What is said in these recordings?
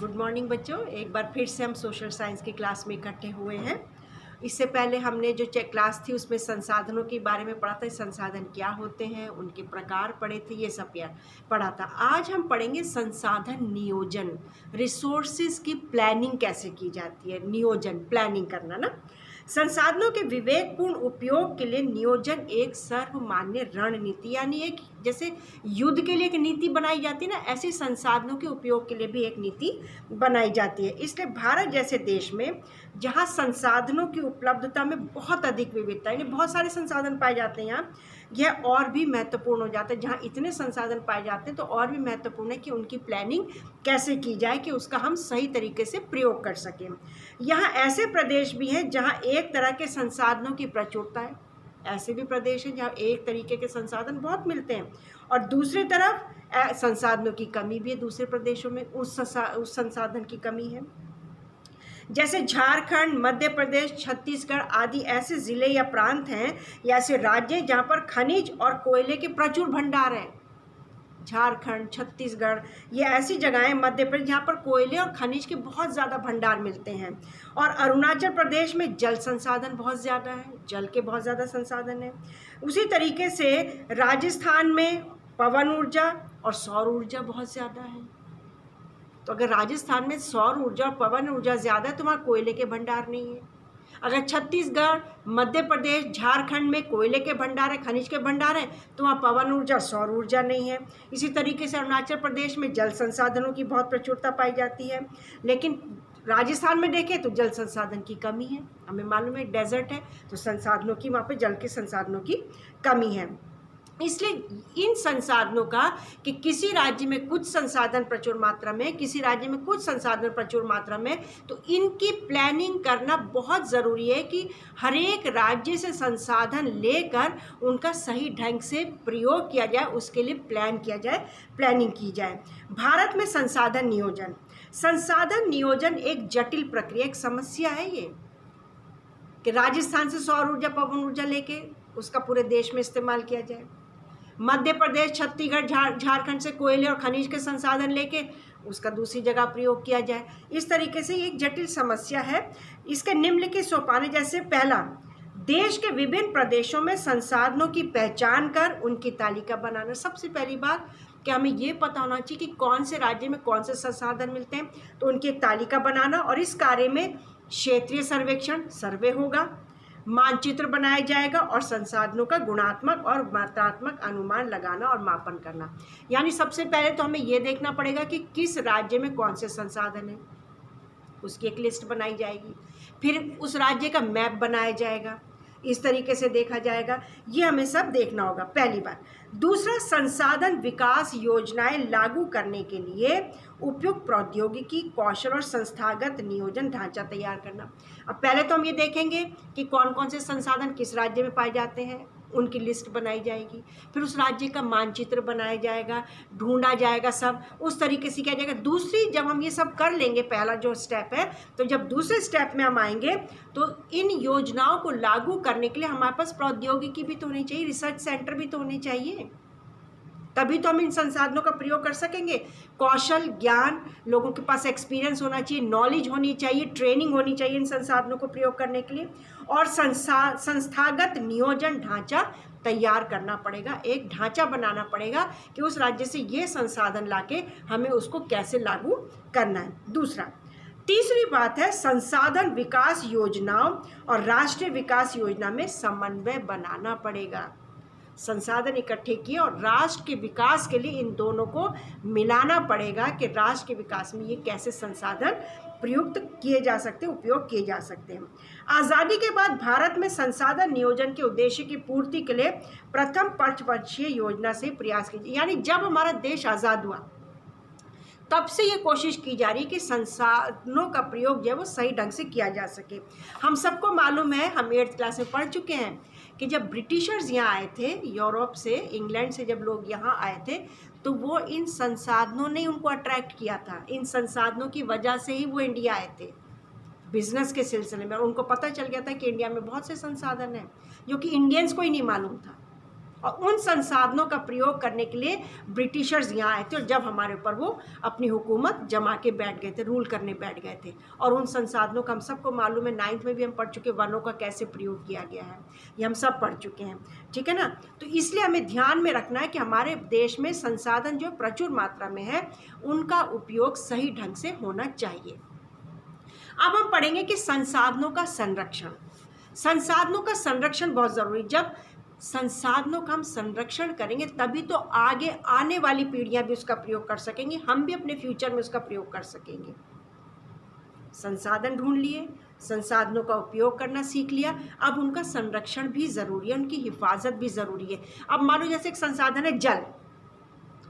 Good morning बच्चों, एक बार फिर से हम सोशल साइंस की क्लास में इकट्ठे हुए हैं। इससे पहले हमने जो क्लास थी उसमें संसाधनों के बारे में पढ़ा था। संसाधन क्या होते हैं, उनके प्रकार पढ़े थे, ये सब पढ़ा था। आज हम पढ़ेंगे संसाधन नियोजन, रिसोर्सेज की प्लानिंग कैसे की जाती है। नियोजन, प्लानिंग करना ना। संसाधनों के विवेकपूर्ण उपयोग के लिए नियोजन एक सर्वमान्य रणनीति, यानी एक जैसे युद्ध के लिए एक नीति बनाई जाती है ना, ऐसे संसाधनों के उपयोग के लिए भी एक नीति बनाई जाती है। इसलिए भारत जैसे देश में जहाँ संसाधनों की उपलब्धता में बहुत अधिक विविधता, यानी बहुत सारे संसाधन पाए जाते हैं, यहाँ यह और भी महत्वपूर्ण हो जाता है। जहाँ इतने संसाधन पाए जाते हैं तो और भी महत्वपूर्ण है कि उनकी प्लानिंग कैसे की जाए कि उसका हम सही तरीके से प्रयोग कर सकें। यहाँ ऐसे प्रदेश भी हैं जहाँ एक तरह के संसाधनों की प्रचुरता है, ऐसे भी प्रदेश हैं जहाँ एक तरीके के संसाधन बहुत मिलते हैं, और दूसरी तरफ संसाधनों की कमी भी है। दूसरे प्रदेशों में उस संसाधन की कमी है। जैसे झारखंड, मध्य प्रदेश, छत्तीसगढ़ आदि ऐसे ज़िले या प्रांत हैं या ऐसे राज्य जहाँ पर खनिज और कोयले के प्रचुर भंडार हैं। झारखंड, छत्तीसगढ़, ये ऐसी जगहें, मध्य प्रदेश, जहाँ पर कोयले और खनिज के बहुत ज़्यादा भंडार मिलते हैं। और अरुणाचल प्रदेश में जल संसाधन बहुत ज़्यादा है, जल के बहुत ज़्यादा संसाधन है। उसी तरीके से राजस्थान में पवन ऊर्जा और सौर ऊर्जा बहुत ज़्यादा है। तो अगर राजस्थान में सौर ऊर्जा और पवन ऊर्जा ज़्यादा है तो वहाँ कोयले के भंडार नहीं है। अगर छत्तीसगढ़, मध्य प्रदेश, झारखंड में कोयले के भंडार है, खनिज के भंडार हैं, तो वहाँ पवन ऊर्जा, सौर ऊर्जा नहीं है। इसी तरीके से अरुणाचल प्रदेश में जल संसाधनों की बहुत प्रचुरता पाई जाती है, लेकिन राजस्थान में देखें तो जल संसाधन की कमी है। हमें मालूम है डेजर्ट है, तो संसाधनों की, वहाँ पे जल के संसाधनों की कमी है। इसलिए इन संसाधनों का कि किसी राज्य में कुछ संसाधन प्रचुर मात्रा में, किसी राज्य में कुछ संसाधन प्रचुर मात्रा में, तो इनकी प्लानिंग करना बहुत ज़रूरी है कि हर एक राज्य से संसाधन लेकर उनका सही ढंग से प्रयोग किया जाए, उसके लिए प्लान किया जाए, प्लानिंग की जाए। भारत में संसाधन नियोजन, संसाधन नियोजन एक जटिल प्रक्रिया, एक समस्या है ये, कि राजस्थान से सौर ऊर्जा, पवन ऊर्जा लेके उसका पूरे देश में इस्तेमाल किया जाए। मध्य प्रदेश, छत्तीसगढ़, झारखंड से कोयले और खनिज के संसाधन लेके उसका दूसरी जगह प्रयोग किया जाए। इस तरीके से एक जटिल समस्या है। इसके निम्नलिखित सोपान, जैसे पहला, देश के विभिन्न प्रदेशों में संसाधनों की पहचान कर उनकी तालिका बनाना। सबसे पहली बात कि हमें ये पता होना चाहिए कि कौन से राज्य में कौन से संसाधन मिलते हैं, तो उनकी एक तालिका बनाना, और इस कार्य में क्षेत्रीय सर्वेक्षण, सर्वे होगा, मानचित्र बनाया जाएगा, और संसाधनों का गुणात्मक और मात्रात्मक अनुमान लगाना और मापन करना। यानी सबसे पहले तो हमें ये देखना पड़ेगा कि किस राज्य में कौन से संसाधन हैं, उसकी एक लिस्ट बनाई जाएगी, फिर उस राज्य का मैप बनाया जाएगा, इस तरीके से देखा जाएगा। ये हमें सब देखना होगा, पहली बात। दूसरा, संसाधन विकास योजनाएं लागू करने के लिए उपयुक्त प्रौद्योगिकी, कौशल और संस्थागत नियोजन ढांचा तैयार करना। अब पहले तो हम ये देखेंगे कि कौन कौन से संसाधन किस राज्य में पाए जाते हैं, उनकी लिस्ट बनाई जाएगी, फिर उस राज्य का मानचित्र बनाया जाएगा, ढूंढा जाएगा, सब उस तरीके से किया जाएगा। दूसरी, जब हम ये सब कर लेंगे, पहला जो स्टेप है, तो जब दूसरे स्टेप में हम आएंगे तो इन योजनाओं को लागू करने के लिए हमारे पास प्रौद्योगिकी भी तो होनी चाहिए, रिसर्च सेंटर भी तो होने चाहिए, तभी तो हम इन संसाधनों का प्रयोग कर सकेंगे। कौशल, ज्ञान, लोगों के पास एक्सपीरियंस होना चाहिए, नॉलेज होनी चाहिए, ट्रेनिंग होनी चाहिए इन संसाधनों को प्रयोग करने के लिए, और संस्थागत नियोजन ढांचा तैयार करना पड़ेगा। एक ढांचा बनाना पड़ेगा कि उस राज्य से ये संसाधन लाके हमें उसको कैसे लागू करना है। दूसरा, तीसरी बात है, संसाधन विकास योजनाओं और राष्ट्रीय विकास योजना में समन्वय बनाना पड़ेगा। संसाधन इकट्ठे किए और राष्ट्र के विकास के लिए इन दोनों को मिलाना पड़ेगा कि राष्ट्र के विकास में ये कैसे संसाधन प्रयुक्त किए जा सकते हैं, उपयोग किए जा सकते हैं। आज़ादी के बाद भारत में संसाधन नियोजन के उद्देश्य की पूर्ति के लिए प्रथम पंचवर्षीय योजना से प्रयास किए, यानी जब हमारा देश आज़ाद हुआ तब से ये कोशिश की जा रही है कि संसाधनों का प्रयोग जो है वो सही ढंग से किया जा सके। हम सबको मालूम है, हम 8th क्लास में पढ़ चुके हैं कि जब ब्रिटिशर्स यहाँ आए थे, यूरोप से, इंग्लैंड से जब लोग यहाँ आए थे, तो वो इन संसाधनों ने उनको अट्रैक्ट किया था। इन संसाधनों की वजह से ही वो इंडिया आए थे बिजनेस के सिलसिले में। उनको पता चल गया था कि इंडिया में बहुत से संसाधन हैं जो कि इंडियंस को ही नहीं मालूम था। और उन संसाधनों का प्रयोग करने के लिए ब्रिटिशर्स यहाँ आए थे, और जब हमारे ऊपर वो अपनी हुकूमत जमा के बैठ गए थे, रूल करने बैठ गए थे। और उन संसाधनों का हम सबको मालूम है, 9th में भी हम पढ़ चुके, वनों का कैसे प्रयोग किया गया है, ये हम सब पढ़ चुके हैं, ठीक है ना। तो इसलिए हमें ध्यान में रखना है कि हमारे देश में संसाधन जो प्रचुर मात्रा में है, उनका उपयोग सही ढंग से होना चाहिए। अब हम पढ़ेंगे कि संसाधनों का संरक्षण। संसाधनों का संरक्षण बहुत ज़रूरी। जब संसाधनों का हम संरक्षण करेंगे तभी तो आगे आने वाली पीढ़ियां भी उसका प्रयोग कर सकेंगी, हम भी अपने फ्यूचर में उसका प्रयोग कर सकेंगे। संसाधन ढूंढ लिए, संसाधनों का उपयोग करना सीख लिया, अब उनका संरक्षण भी ज़रूरी है, उनकी हिफाजत भी ज़रूरी है। अब मान लो जैसे एक संसाधन है जल,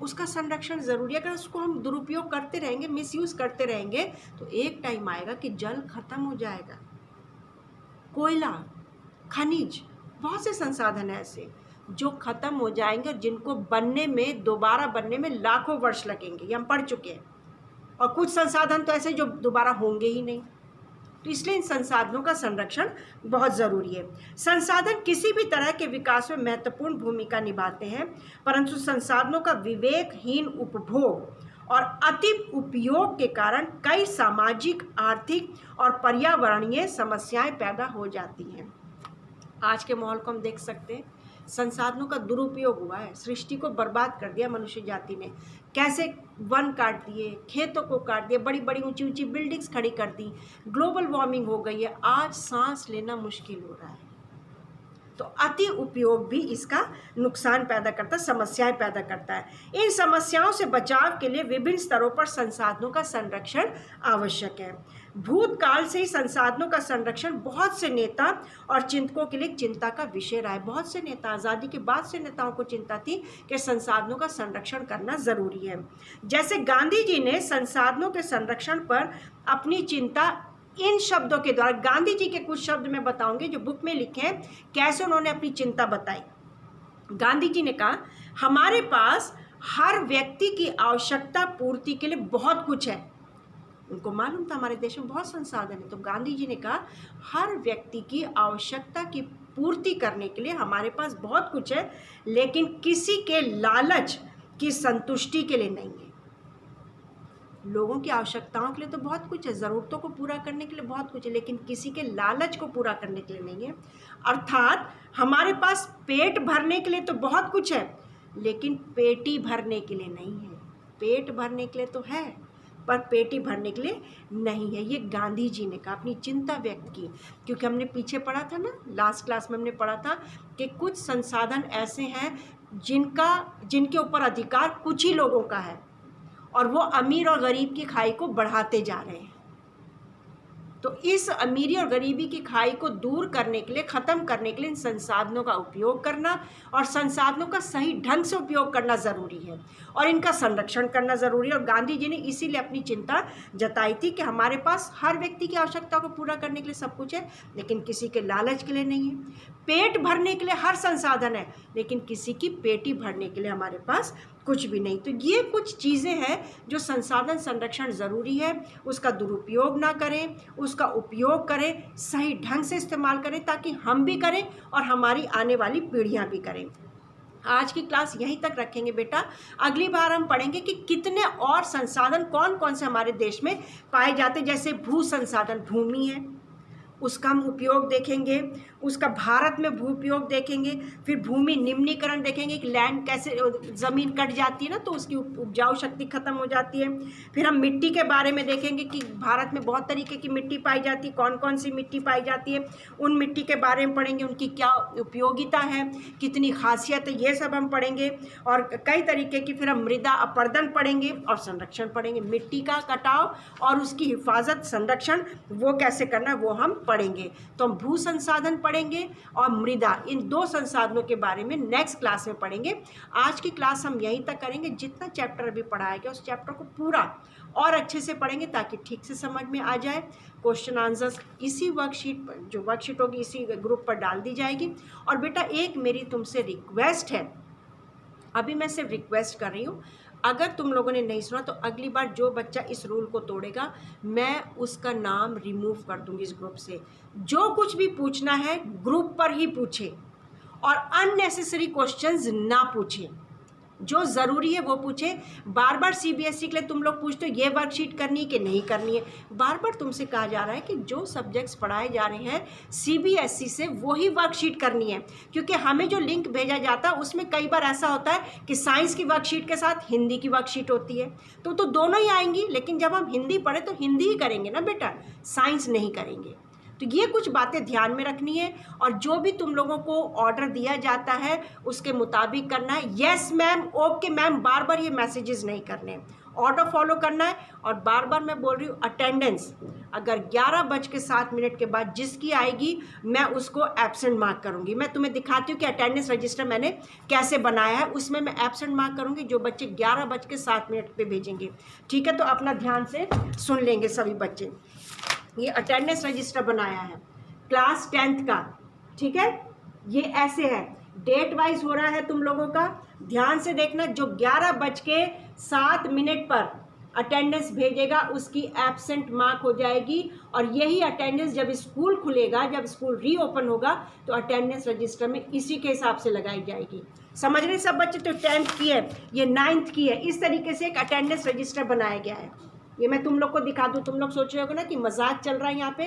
उसका संरक्षण ज़रूरी है। अगर उसको हम दुरुपयोग करते रहेंगे, मिसयूज़ करते रहेंगे, तो एक टाइम आएगा कि जल खत्म हो जाएगा। कोयला, खनिज, बहुत से संसाधन हैं ऐसे जो ख़त्म हो जाएंगे और जिनको बनने में, दोबारा बनने में लाखों वर्ष लगेंगे, ये हम पढ़ चुके हैं। और कुछ संसाधन तो ऐसे जो दोबारा होंगे ही नहीं। तो इसलिए इन संसाधनों का संरक्षण बहुत ज़रूरी है। संसाधन किसी भी तरह के विकास में महत्वपूर्ण भूमिका निभाते हैं, परंतु संसाधनों का विवेकहीन उपभोग और अति उपयोग के कारण कई सामाजिक, आर्थिक और पर्यावरणीय समस्याएं पैदा हो जाती हैं। आज के माहौल को हम देख सकते हैं, संसाधनों का दुरुपयोग हुआ है, सृष्टि को बर्बाद कर दिया मनुष्य जाति ने। कैसे वन काट दिए, खेतों को काट दिया, बड़ी बड़ी ऊंची ऊंची बिल्डिंग्स खड़ी कर दी, ग्लोबल वार्मिंग हो गई है, आज सांस लेना मुश्किल हो रहा है। तो अति उपयोग भी इसका नुकसान पैदा करता है, समस्याएं पैदा करता है। इन समस्याओं से बचाव के लिए विभिन्न स्तरों पर संसाधनों का संरक्षण आवश्यक है। भूतकाल से ही संसाधनों का संरक्षण बहुत से नेता और चिंतकों के लिए चिंता का विषय रहा है। बहुत से नेता, आज़ादी के बाद से नेताओं को चिंता थी कि संसाधनों का संरक्षण करना ज़रूरी है। जैसे गांधी जी ने संसाधनों के संरक्षण पर अपनी चिंता इन शब्दों के द्वारा, गांधी जी के कुछ शब्द मैं बताऊंगी जो बुक में लिखे हैं, कैसे उन्होंने अपनी चिंता बताई। गांधी जी ने कहा, हमारे पास हर व्यक्ति की आवश्यकता पूर्ति के लिए बहुत कुछ है। उनको मालूम था हमारे देश में बहुत संसाधन है। तो गांधी जी ने कहा, हर व्यक्ति की आवश्यकता की पूर्ति करने के लिए हमारे पास बहुत कुछ है, लेकिन किसी के लालच की संतुष्टि के लिए नहीं है। लोगों की आवश्यकताओं के लिए तो बहुत कुछ है, ज़रूरतों को पूरा करने के लिए बहुत कुछ है, लेकिन किसी के लालच को पूरा करने के लिए नहीं है। अर्थात हमारे पास पेट भरने के लिए तो बहुत कुछ है, लेकिन पेटी भरने के लिए नहीं है। पेट भरने के लिए तो है, पर पेटी भरने के लिए नहीं है। ये गांधी जी ने कहा, अपनी चिंता व्यक्त की। क्योंकि हमने पीछे पढ़ा था ना, लास्ट क्लास में हमने पढ़ा था कि कुछ संसाधन ऐसे हैं जिनके ऊपर अधिकार कुछ ही लोगों का है, और वो अमीर और गरीब की खाई को बढ़ाते जा रहे हैं। तो इस अमीरी और गरीबी की खाई को दूर करने के लिए, ख़त्म करने के लिए इन संसाधनों का उपयोग करना और संसाधनों का सही ढंग से उपयोग करना ज़रूरी है, और इनका संरक्षण करना ज़रूरी है। और गांधी जी ने इसीलिए अपनी चिंता जताई थी कि हमारे पास हर व्यक्ति की आवश्यकता को पूरा करने के लिए सब कुछ है, लेकिन किसी के लालच के लिए नहीं है। पेट भरने के लिए हर संसाधन है, लेकिन किसी की पेटी भरने के लिए हमारे पास कुछ भी नहीं। तो ये कुछ चीज़ें हैं जो संसाधन संरक्षण ज़रूरी है। उसका दुरुपयोग ना करें, उसका उपयोग करें, सही ढंग से इस्तेमाल करें, ताकि हम भी करें और हमारी आने वाली पीढ़ियां भी करें। आज की क्लास यहीं तक रखेंगे बेटा। अगली बार हम पढ़ेंगे कि कितने और संसाधन कौन कौन से हमारे देश में पाए जाते हैं। जैसे भू संसाधन, भूमि है, उसका हम उपयोग देखेंगे, उसका भारत में भू उपयोग देखेंगे, फिर भूमि निम्नीकरण देखेंगे कि लैंड कैसे, ज़मीन कट जाती है ना तो उसकी उपजाऊ शक्ति ख़त्म हो जाती है। फिर हम मिट्टी के बारे में देखेंगे कि भारत में बहुत तरीके की मिट्टी पाई जाती है, कौन कौन सी मिट्टी पाई जाती है, उन मिट्टी के बारे में पढ़ेंगे, उनकी क्या उपयोगिता है, कितनी खासियत है, ये सब हम पढ़ेंगे। और कई तरीके की फिर हम मृदा अपरदन पढ़ेंगे और संरक्षण पढ़ेंगे। मिट्टी का कटाव और उसकी हिफाजत, संरक्षण वो कैसे करना है वो हम पढ़ेंगे। तो हम भू संसाधन पढ़ेंगे और मृदा, इन दो संसाधनों के बारे में नेक्स्ट क्लास में पढ़ेंगे। आज की क्लास हम यहीं तक करेंगे। जितना चैप्टर अभी पढ़ाया गया उस चैप्टर को पूरा और अच्छे से पढ़ेंगे ताकि ठीक से समझ में आ जाए। क्वेश्चन आंसर्स इसी वर्कशीट पर, जो वर्कशीट होगी इसी ग्रुप पर डाल दी जाएगी। और बेटा एक मेरी तुमसे रिक्वेस्ट है, अभी मैं सिर्फ रिक्वेस्ट कर रही हूँ, अगर तुम लोगों ने नहीं सुना तो अगली बार जो बच्चा इस रूल को तोड़ेगा मैं उसका नाम रिमूव कर दूंगी इस ग्रुप से। जो कुछ भी पूछना है ग्रुप पर ही पूछे, और अननेसेसरी क्वेश्चंस ना पूछें, जो ज़रूरी है वो पूछे। बार बार सीबीएसई के लिए तुम लोग पूछते हो ये वर्कशीट करनी है कि नहीं करनी है। बार बार तुमसे कहा जा रहा है कि जो सब्जेक्ट्स पढ़ाए जा रहे हैं सीबीएसई से वही वर्कशीट करनी है, क्योंकि हमें जो लिंक भेजा जाता है उसमें कई बार ऐसा होता है कि साइंस की वर्कशीट के साथ हिंदी की वर्कशीट होती है, तो दोनों ही आएंगी, लेकिन जब हम हिंदी पढ़े तो हिंदी ही करेंगे ना बेटा, साइंस नहीं करेंगे। तो ये कुछ बातें ध्यान में रखनी है, और जो भी तुम लोगों को ऑर्डर दिया जाता है उसके मुताबिक करना है। यस मैम, ओके मैम, बार बार ये मैसेजेस नहीं करने, ऑर्डर फॉलो करना है। और बार बार मैं बोल रही हूँ अटेंडेंस, अगर 11:07 के बाद जिसकी आएगी मैं उसको एब्सेंट मार्क करूँगी। मैं तुम्हें दिखाती हूँ कि अटेंडेंस रजिस्टर मैंने कैसे बनाया है, उसमें मैं एब्सेंट मार्क करूँगी जो बच्चे 11:07 पे भेजेंगे। ठीक है, तो अपना ध्यान से सुन लेंगे सभी बच्चे। ये अटेंडेंस रजिस्टर बनाया है क्लास 10th का, ठीक है, ये ऐसे है, डेट वाइज हो रहा है तुम लोगों का। ध्यान से देखना, जो 11:07 पर अटेंडेंस भेजेगा उसकी एब्सेंट मार्क हो जाएगी, और यही अटेंडेंस जब स्कूल खुलेगा, जब स्कूल रीओपन होगा तो अटेंडेंस रजिस्टर में इसी के हिसाब से लगाई जाएगी। समझ रहे सब बच्चे? तो 10th की है, ये 9th की है, इस तरीके से एक अटेंडेंस रजिस्टर बनाया गया है। ये मैं तुम लोग को दिखा दूँ, तुम लोग सोच रहे हो ना कि मजाक चल रहा है यहाँ पे।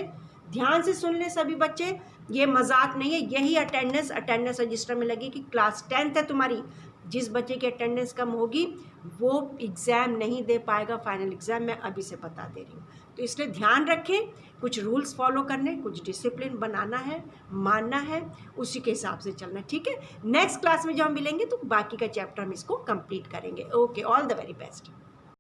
ध्यान से सुन ले सभी बच्चे, ये मजाक नहीं है, यही अटेंडेंस रजिस्टर में लगेगी। क्लास 10th है तुम्हारी, जिस बच्चे की अटेंडेंस कम होगी वो एग्ज़ाम नहीं दे पाएगा, फाइनल एग्ज़ाम मैं अभी से बता दे रही हूँ। तो इसलिए ध्यान रखें, कुछ रूल्स फॉलो करने, कुछ डिसिप्लिन बनाना है, मानना है, उसी के हिसाब से चलना है। ठीक है, नेक्स्ट क्लास में जब हम मिलेंगे तो बाकी का चैप्टर हम इसको कंप्लीट करेंगे। Okay, all the very best.